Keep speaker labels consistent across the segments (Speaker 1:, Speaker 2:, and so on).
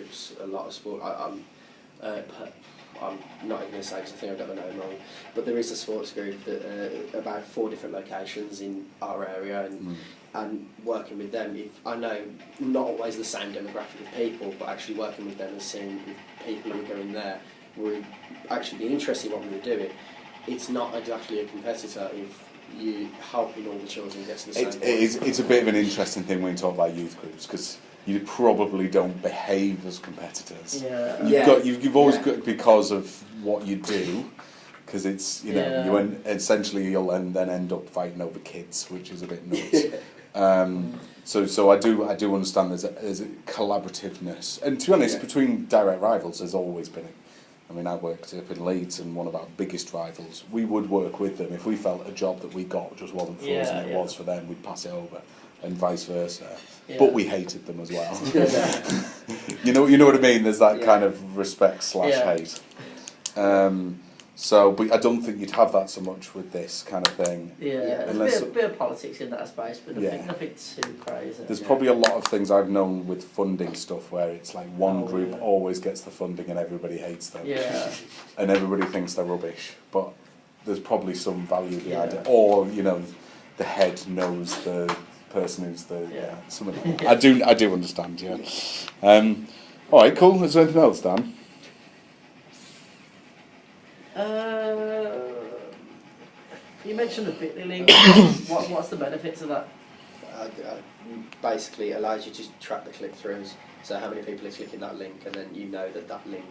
Speaker 1: groups, a lot of sport. I'm not even going to say because I think I got the name wrong, but there is a sports group that about 4 different locations in our area, and working with them. I know not always the same demographic of people, but actually working with them and seeing if people who are going there would actually be interested in what we were doing. It's not exactly a competitor if you helping all the children get to the same point.
Speaker 2: It's a bit of an interesting thing when you talk about youth groups, because you probably don't behave as competitors. You've always got, because of what you do, because it's you'll then end up fighting over kids, which is a bit nuts. So I do understand there's a collaborativeness, and to be honest, between direct rivals, there's always been. I mean, I worked up in Leeds, and one of our biggest rivals, we would work with them if we felt a job that we got just wasn't for us and it was for them. We'd pass it over, and vice versa. But we hated them as well. you know what I mean? There's that kind of respect/hate. But I don't think you'd have that so much with this kind of thing.
Speaker 3: There's a bit of politics in that space, but nothing too crazy.
Speaker 2: There's probably a lot of things I've known with funding stuff where it's like one group always gets the funding and everybody hates them. And everybody thinks they're rubbish. But there's probably some value behind it. Or, the head knows the person who's something like that. I do understand, all right, cool. Is there anything else, Dan?
Speaker 3: You mentioned the Bitly link. What's the benefits of that?
Speaker 1: Basically allows you to track the click-throughs, so how many people are clicking that link, and then you know that link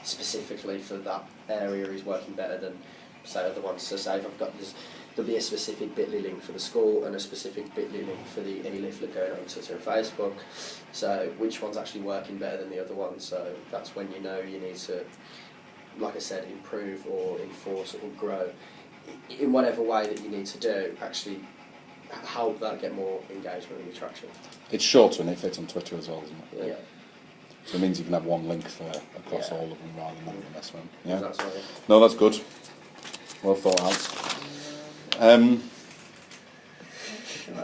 Speaker 1: specifically for that area is working better than, say, other ones. So say if there'll be a specific Bitly link for the school and a specific Bitly link for the e-leaflet going on Twitter and Facebook, so which one's actually working better than the other one, so that's when you know you need to, like I said, improve or enforce or grow in whatever way that you need to do, actually help that get more engagement and attraction.
Speaker 2: It's shorter and it fits on Twitter as well, isn't it?
Speaker 1: Yeah.
Speaker 2: So it means you can have one link across all of them rather than having this one. Yeah.
Speaker 1: That's right.
Speaker 2: No, that's good. Well thought out.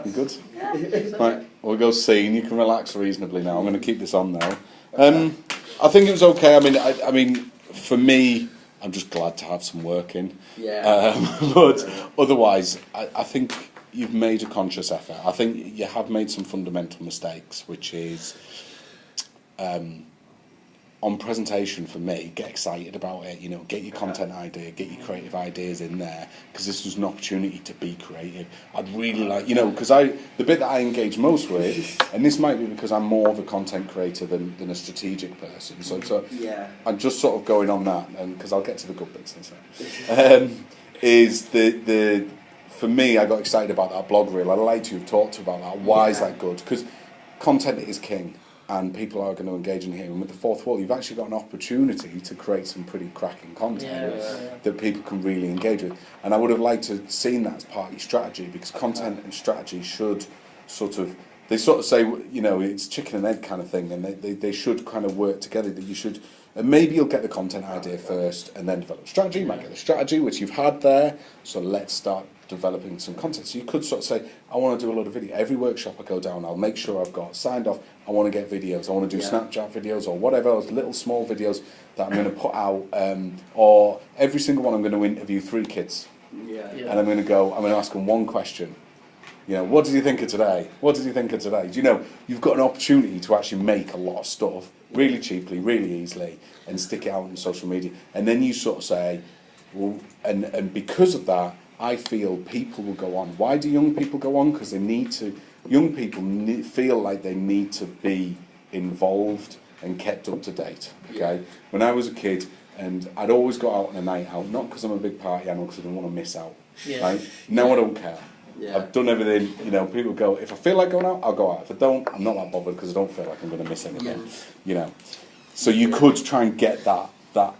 Speaker 2: You good?
Speaker 3: Yeah.
Speaker 2: Right, we'll go scene. You can relax reasonably now. I'm going to keep this on now. I think it was okay. I mean, for me, I'm just glad to have some work in. But otherwise, I think you've made a conscious effort. I think you have made some fundamental mistakes, which is on presentation for me, get excited about it, get your content idea, get your creative ideas in there, because this was an opportunity to be creative. I'd really like, because the bit that I engage most with, and this might be because I'm more of a content creator than a strategic person, so I'm just sort of going on that, and because I'll get to the good bits in a second, is the for me, I got excited about that blog reel. I'd like to have talked about that. Why is that good? Because content is king. And people are going to engage in here. And with the fourth wall, you've actually got an opportunity to create some pretty cracking content that people can really engage with. And I would have liked to have seen that as part of your strategy, because content and strategy should they say, it's chicken and egg kind of thing, and they should kind of work together. That you should, and maybe you'll get the content idea first and then develop strategy. You might get the strategy, which you've had there, so let's start developing some content. So you could sort of say, I want to do a lot of video. Every workshop I go down, I'll make sure I've got signed off. I want to get videos. I want to do Snapchat videos or whatever else, little small videos that I'm going to put out. Or every single one, I'm going to interview 3 kids. And I'm going to ask them one question. What did you think of today? What did you think of today? You've got an opportunity to actually make a lot of stuff really cheaply, really easily, and stick it out on social media. And then you sort of say, well, and because of that, I feel people will go on. Why do young people go on? Because they need to. Young people feel like they need to be involved and kept up to date. Okay. When I was a kid, and I'd always go out on a night out, not because I'm a big party animal, because I didn't want to miss out. Right. Now I don't care. I've done everything. People go, if I feel like going out, I'll go out. If I don't, I'm not that bothered because I don't feel like I'm going to miss anything. So you could try and get that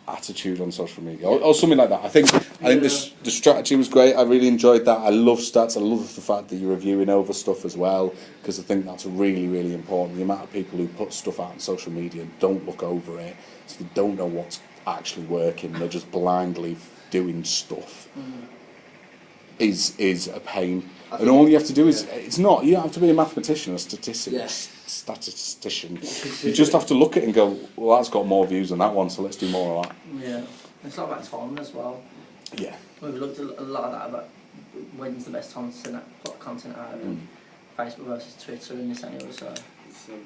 Speaker 2: attitude on social media or something like that. I think the strategy was great. I really enjoyed that. I love stats. I love the fact that you're reviewing over stuff as well, because I think that's really, really important. The amount of people who put stuff out on social media and don't look over it, so they don't know what's actually working. They're just blindly doing stuff. is a pain.
Speaker 1: I
Speaker 2: And
Speaker 1: think-
Speaker 2: all you have to do is,
Speaker 1: yeah.
Speaker 2: it's not, you don't have to be a mathematician or
Speaker 1: Yeah.
Speaker 2: statistician. You just have to look at it and go, well, that's got more views than that one, so let's do more of that.
Speaker 3: Yeah. It's not about time as well.
Speaker 2: Yeah.
Speaker 3: We've looked at a lot of that about when's the best time to send out, put content out, and Facebook versus Twitter and this and the other. So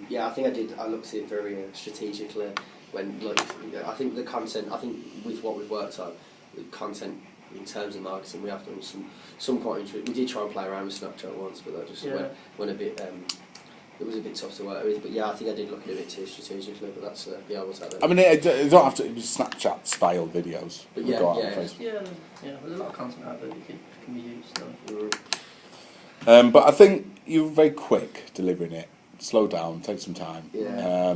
Speaker 1: Yeah, I think I did. I looked at it very strategically when, like, I think the content. I think with what we've worked on, with content in terms of marketing, we have done some quite interesting. We did try and play around with Snapchat once, but that just went a bit. It was a bit tough to work with. But yeah, I think I did look at it a bit too strategically. But that's yeah, we'll take that.
Speaker 2: I mean, it don't have to, it was Snapchat style videos.
Speaker 1: But
Speaker 2: that
Speaker 1: yeah,
Speaker 2: go out on
Speaker 1: yeah.
Speaker 2: Facebook.
Speaker 3: yeah, there's a lot of content out there that can be used. So.
Speaker 2: But I think you're very quick delivering it. Slow down, take some time.
Speaker 1: Yeah.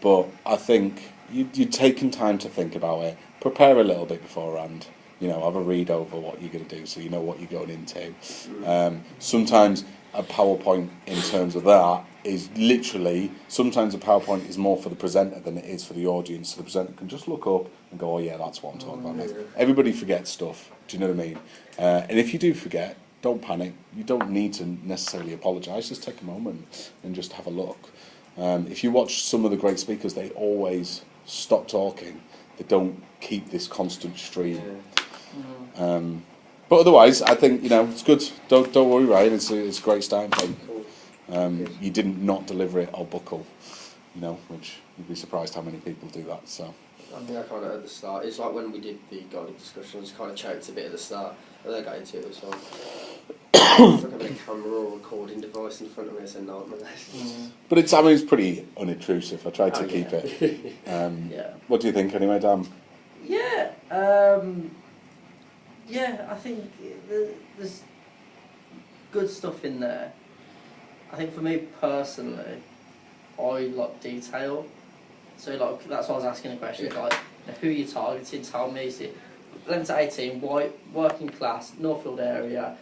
Speaker 2: But I think you're taking time to think about it. Prepare a little bit beforehand. You know, have a read over what you're going to do so you know what you're going into. Sometimes a PowerPoint in terms of that is literally, sometimes a PowerPoint is more for the presenter than it is for the audience. So the presenter can just look up and go, oh yeah, that's what I'm talking about.
Speaker 1: Yeah.
Speaker 2: Everybody forgets stuff. Do you know what I mean? And if you do forget, don't panic. You don't need to necessarily apologise. Just take a moment and just have a look. If you watch some of the great speakers, they always stop talking. They don't keep this constant stream.
Speaker 1: Yeah.
Speaker 2: But otherwise, I think, you know, it's good. Don't worry, Ryan. It's a great starting point.
Speaker 1: Cool.
Speaker 2: You didn't not deliver it or buckle, you know, which you'd be surprised how many people do that. So.
Speaker 1: I think I kind of at the start. It's like when we did the guided discussions, kind of choked a bit at the start, and then I got into it as well. It's like having a camera or recording device in front of me. It's a nightmare.
Speaker 2: But it's, I mean, it's pretty unintrusive. I tried to
Speaker 1: Oh,
Speaker 2: keep
Speaker 1: yeah.
Speaker 2: it.
Speaker 3: Yeah.
Speaker 2: What do you think, anyway, Dan?
Speaker 3: Yeah. Yeah, I think there's good stuff in there. I think for me personally, I like detail. So like that's why I was asking the question.
Speaker 1: Yeah.
Speaker 3: Like, you know, who are you targeting? Tell me. Is it 11 to 18, white, working class, Northfield area,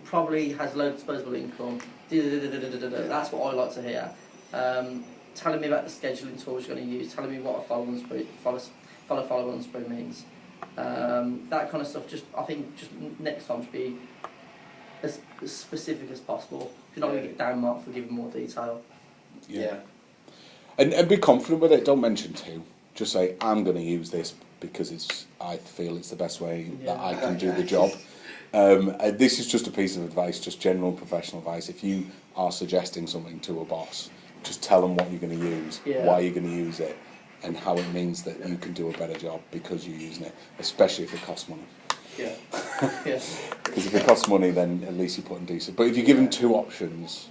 Speaker 3: probably has low disposable income. That's what I like to hear. Telling me about the scheduling tools you're going to use. Telling me what a follow on spree means. That kind of stuff. Just I think just next time should be as specific as possible. If you're not going to get down marked for giving more detail.
Speaker 1: Yeah.
Speaker 2: And be confident with it. Don't mention two. Just say, I'm going to use this because I feel it's the best way that I can do the job. This is just a piece of advice, just general professional advice. If you are suggesting something to a boss, just tell them what you're going to use, why you're going to use it, and how it means that you can do a better job because you're using it, especially if it costs money.
Speaker 3: Yeah. Yeah.
Speaker 2: Because if it costs money, then at least you're putting decent. But if you give them two options,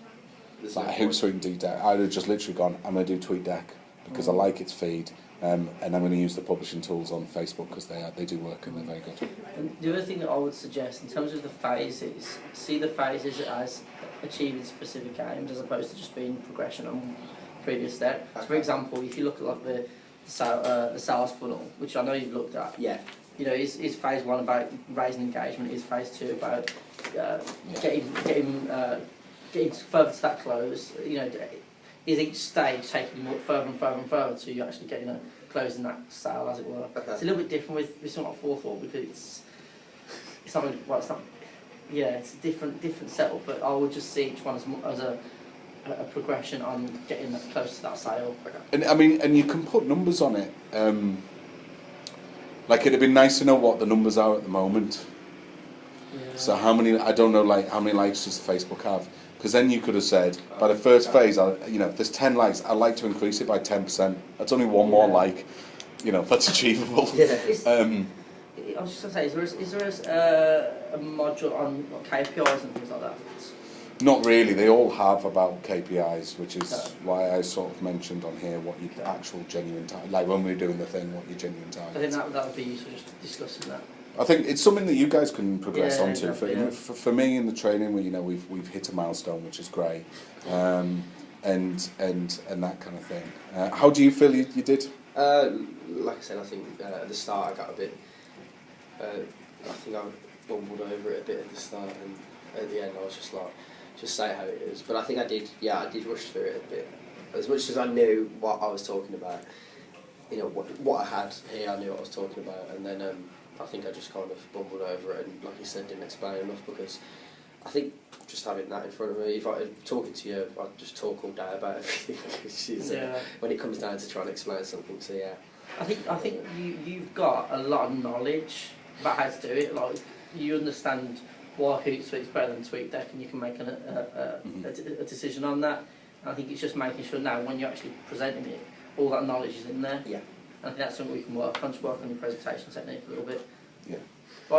Speaker 1: There's
Speaker 2: like
Speaker 1: no
Speaker 2: Hootsuite and TweetDeck, I'd have just literally gone, I'm going to do TweetDeck because I like its feed, and I'm going to use the publishing tools on Facebook because they do work and they're very good.
Speaker 3: And the other thing that I would suggest in terms of the phases, see the phases as achieving specific aims as opposed to just being progression on previous step. So for example, if you look at like the sales funnel, which I know you've looked at,
Speaker 1: Yeah.
Speaker 3: you know, is phase one about raising engagement? Is phase two about getting further to that close? You know, is each stage taking you further and further and further to you actually getting closing that sale, as it were?
Speaker 1: Okay.
Speaker 3: It's a little bit different with something like forethought because it's not well, it's not. Yeah, it's a different setup, but I would just see each one as a progression on getting that close to that sale.
Speaker 2: And I mean, and you can put numbers on it. Like it'd be nice to know what the numbers are at the moment.
Speaker 3: Yeah.
Speaker 2: So how many? I don't know. Like how many likes does Facebook have? Because then you could have said by the first phase, if there's 10 likes, I'd like to increase it by 10%. That's only one more like. You know, that's achievable.
Speaker 1: Yeah.
Speaker 3: I was just going to say, is there a module on KPIs and things like that?
Speaker 2: Not really. They all have about KPIs, which is why I sort of mentioned on here what your actual genuine time, like when we were doing the thing, what your genuine time.
Speaker 3: I think that would be useful, just discussing that.
Speaker 2: I think it's something that you guys can progress
Speaker 3: Yeah,
Speaker 2: onto.
Speaker 3: exactly,
Speaker 2: For me in the training, we've hit a milestone, which is great, and that kind of thing. How do you feel you did?
Speaker 1: Like I said, I think at the start I got a bit. I think I bumbled over it a bit at the start, and at the end I was just like, just say how it is. But I think I did rush through it a bit. As much as I knew what I was talking about, you know, what I had here, I knew what I was talking about, and then I think I just kind of bumbled over it and, like you said, didn't explain enough, because I think just having that in front of me, if I'm talking to you, I'd just talk all day about everything, which is, when it comes down to trying to explain something, so yeah.
Speaker 3: I think you've got a lot of knowledge about how to do it. Like, you understand why Hootsuite's better than TweetDeck, and you can make a decision on that. And I think it's just making sure now when you're actually presenting it, all that knowledge is in there.
Speaker 1: Yeah.
Speaker 3: And I think that's something we can work on, just work on your presentation technique a little bit.
Speaker 2: Yeah.
Speaker 3: But